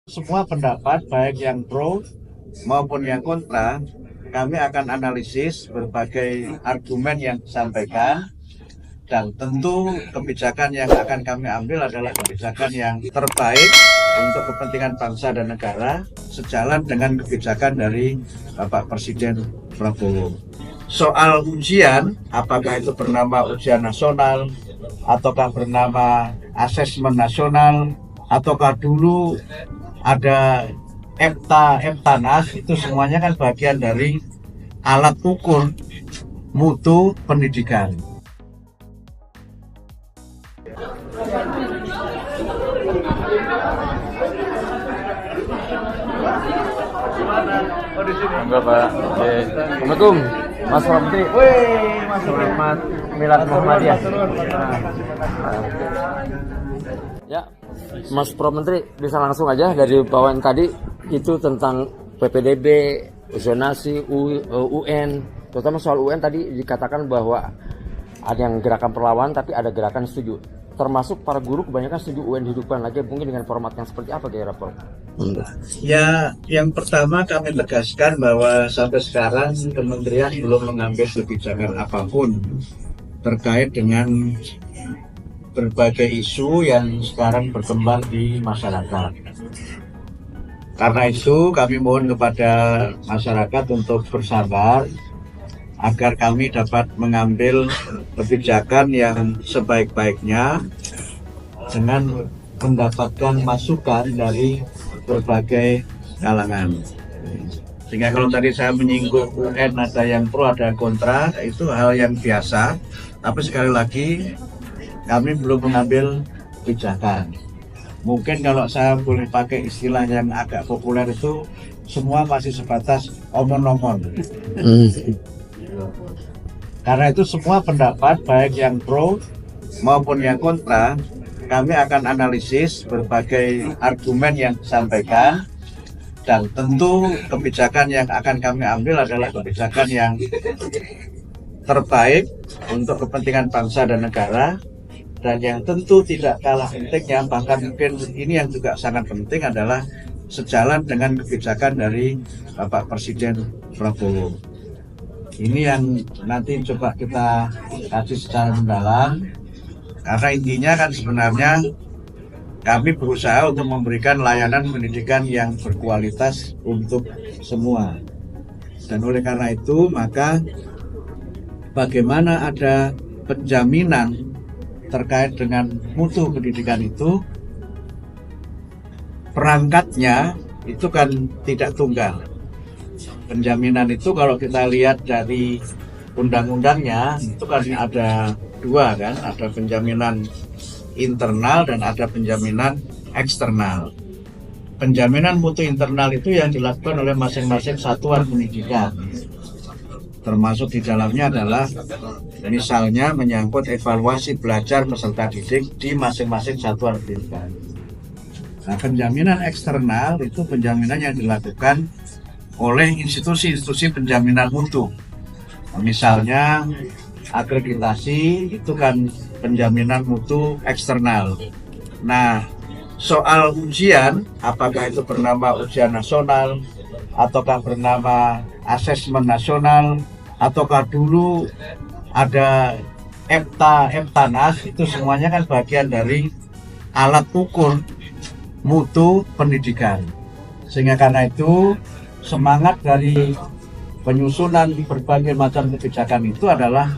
Semua pendapat baik yang pro maupun yang kontra, kami akan analisis berbagai argumen yang disampaikan dan tentu kebijakan yang akan kami ambil adalah kebijakan yang terbaik untuk kepentingan bangsa dan negara sejalan dengan kebijakan dari Bapak Presiden Prabowo. Soal ujian, apakah itu bernama ujian nasional ataukah bernama asesmen nasional ataukah dulu ada Eptanas, itu semuanya kan bagian dari alat ukur mutu pendidikan. Enggak Pak. Oke. Assalamualaikum Mas Romti. Wih, Mas Selamat Milad Muhammadiyah. Ya, Mas Pro Menteri bisa langsung aja dari bawaan tadi itu tentang PPDB, zonasi, UN, terutama soal UN tadi dikatakan bahwa ada yang gerakan perlawanan tapi ada gerakan setuju. Termasuk para guru kebanyakan setuju UN dihidupkan lagi, mungkin dengan format yang seperti apa kira-kira Prof? Ya, yang pertama kami tegaskan bahwa sampai sekarang kementerian belum mengambil kebijakan apapun terkait dengan berbagai isu yang sekarang berkembang di masyarakat. Karena itu kami mohon kepada masyarakat untuk bersabar agar kami dapat mengambil kebijakan yang sebaik-baiknya dengan mendapatkan masukan dari berbagai kalangan. Sehingga kalau tadi saya menyinggung UN ada yang pro ada yang kontra, itu hal yang biasa. Tapi sekali lagi kami belum mengambil kebijakan. Mungkin kalau saya boleh pakai istilah yang agak populer itu semua masih sebatas omong-omong. Karena itu semua pendapat baik yang pro maupun yang kontra, kami akan analisis berbagai argumen yang disampaikan dan tentu kebijakan yang akan kami ambil adalah kebijakan yang terbaik untuk kepentingan bangsa dan negara. Dan yang tentu tidak kalah pentingnya, bahkan mungkin ini yang juga sangat penting adalah sejalan dengan kebijakan dari Bapak Presiden Prabowo. Ini yang nanti coba kita kaji secara mendalam, karena intinya kan sebenarnya kami berusaha untuk memberikan layanan pendidikan yang berkualitas untuk semua. Dan oleh karena itu maka bagaimana ada penjaminan terkait dengan mutu pendidikan itu, perangkatnya itu kan tidak tunggal. Penjaminan itu kalau kita lihat dari undang-undangnya itu kan ada dua kan, ada penjaminan internal dan ada penjaminan eksternal. Penjaminan mutu internal itu yang dilakukan oleh masing-masing satuan pendidikan. Termasuk di dalamnya adalah misalnya menyangkut evaluasi belajar peserta didik di masing-masing satuan pendidikan. Nah, penjaminan eksternal itu penjaminan yang dilakukan oleh institusi-institusi penjaminan mutu. Misalnya akreditasi itu kan penjaminan mutu eksternal. Nah, soal ujian, apakah itu bernama ujian nasional ataukah bernama asesmen nasional ataukah dulu ada Eptanas, itu semuanya kan bagian dari alat ukur mutu pendidikan. Sehingga karena itu semangat dari penyusunan berbagai macam kebijakan itu adalah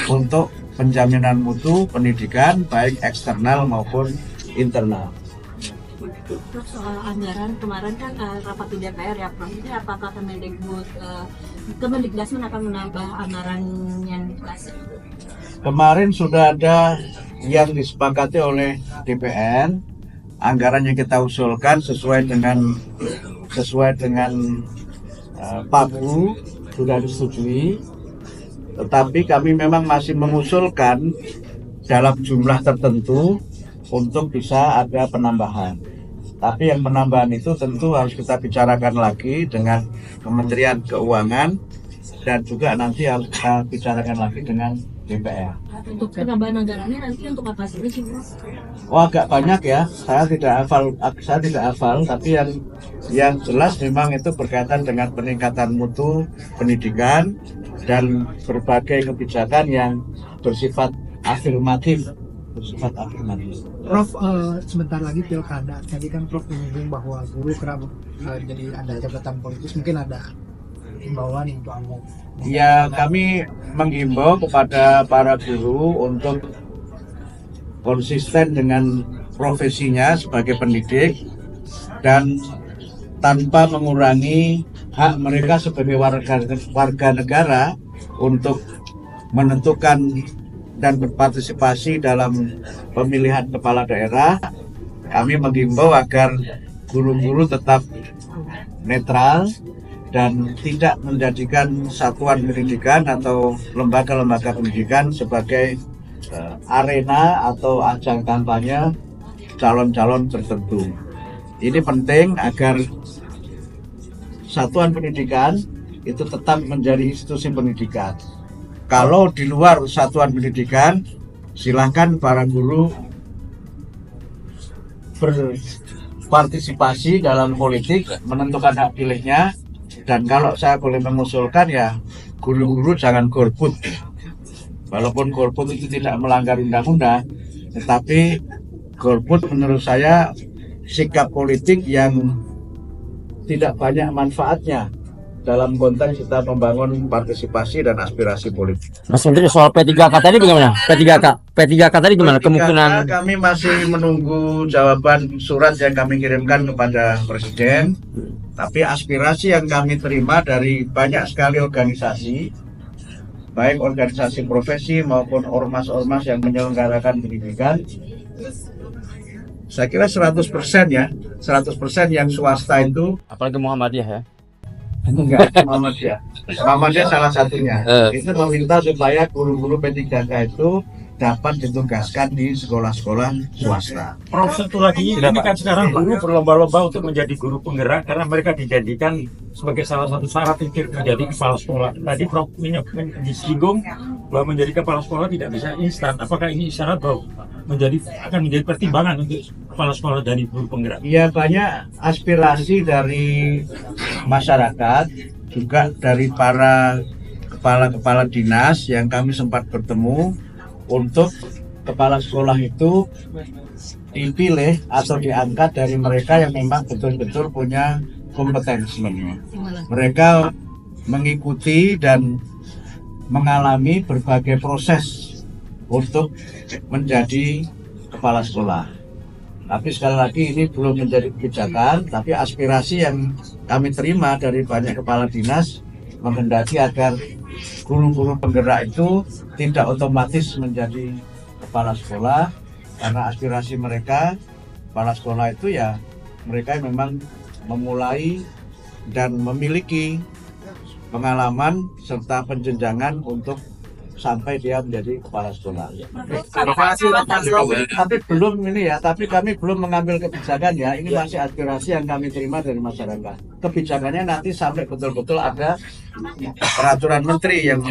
untuk penjaminan mutu pendidikan baik eksternal maupun internal. Prof, soal anggaran kemarin kan rapat di DPR ya Prof, ini apakah Kemendikbudristek akan menambah anggaran yang dikasih? Kemarin sudah ada yang disepakati oleh DPR, anggaran yang kita usulkan sesuai dengan PABU sudah disetujui, tetapi kami memang masih mengusulkan dalam jumlah tertentu untuk bisa ada penambahan. Tapi yang penambahan itu tentu harus kita bicarakan lagi dengan Kementerian Keuangan dan juga nanti harus kita bicarakan lagi dengan DPR. Untuk penambahan anggarannya nanti untuk apa sih Mas? Oh, agak banyak ya, saya tidak hafal, tapi yang jelas memang itu berkaitan dengan peningkatan mutu pendidikan dan berbagai kebijakan yang bersifat afirmatif. Prof, sebentar lagi pilkada. Tadi kan Prof menyinggung bahwa guru kerap jadi ada jabatan politis, mungkin ada himbauan untuk Anda. Ya, kami menghimbau kepada para guru untuk konsisten dengan profesinya sebagai pendidik dan tanpa mengurangi hak mereka sebagai warga negara untuk menentukan dan berpartisipasi dalam pemilihan kepala daerah. Kami menghimbau agar guru-guru tetap netral dan tidak menjadikan satuan pendidikan atau lembaga-lembaga pendidikan sebagai arena atau ajang kampanye calon-calon tertentu. Ini penting agar satuan pendidikan itu tetap menjadi institusi pendidikan. Kalau di luar satuan pendidikan, silahkan para guru berpartisipasi dalam politik, menentukan hak pilihnya. Dan kalau saya boleh mengusulkan ya, guru-guru jangan golput. Walaupun golput itu tidak melanggar undang-undang, tetapi golput menurut saya sikap politik yang tidak banyak manfaatnya dalam konteks kita membangun partisipasi dan aspirasi politik. Mas Menteri, soal P3K tadi bagaimana? P3K tadi gimana? Kemungkinan Kami masih menunggu jawaban surat yang kami kirimkan kepada Presiden. Tapi aspirasi yang kami terima dari banyak sekali organisasi, baik organisasi profesi maupun ormas-ormas yang menyelenggarakan pendidikan, saya kira 100% ya, 100% yang swasta itu, apalagi Muhammadiyah ya. enggak, Muhammadiyah salah satunya, itu meminta supaya guru-guru P3K itu dapat ditugaskan di sekolah-sekolah swasta. Prof, satu lagi, ini kan sekarang guru berlomba-lomba untuk menjadi guru penggerak karena mereka dijadikan sebagai salah satu syarat untuk menjadi kepala sekolah. Tadi Prof disinggung bahwa menjadi kepala sekolah tidak bisa instan. Apakah ini syarat bahwa akan menjadi pertimbangan untuk kepala sekolah dari guru penggerak? Ya, banyak aspirasi dari masyarakat, juga dari para kepala-kepala dinas yang kami sempat bertemu untuk kepala sekolah itu dipilih atau diangkat dari mereka yang memang betul-betul punya kompetensi. Mereka mengikuti dan mengalami berbagai proses untuk menjadi kepala sekolah. Tapi sekali lagi ini belum menjadi kebijakan, tapi aspirasi yang kami terima dari banyak kepala dinas menghendaki agar guru-guru penggerak itu tidak otomatis menjadi kepala sekolah, karena aspirasi mereka kepala sekolah itu ya mereka yang memang memulai dan memiliki pengalaman serta penjenjangan untuk sampai dia menjadi kepala sekolah. Tapi belum ini ya, tapi kami belum mengambil kebijakan ya. Ini masih aspirasi yang kami terima dari masyarakat. Kebijakannya nanti sampai betul-betul ada peraturan menteri yang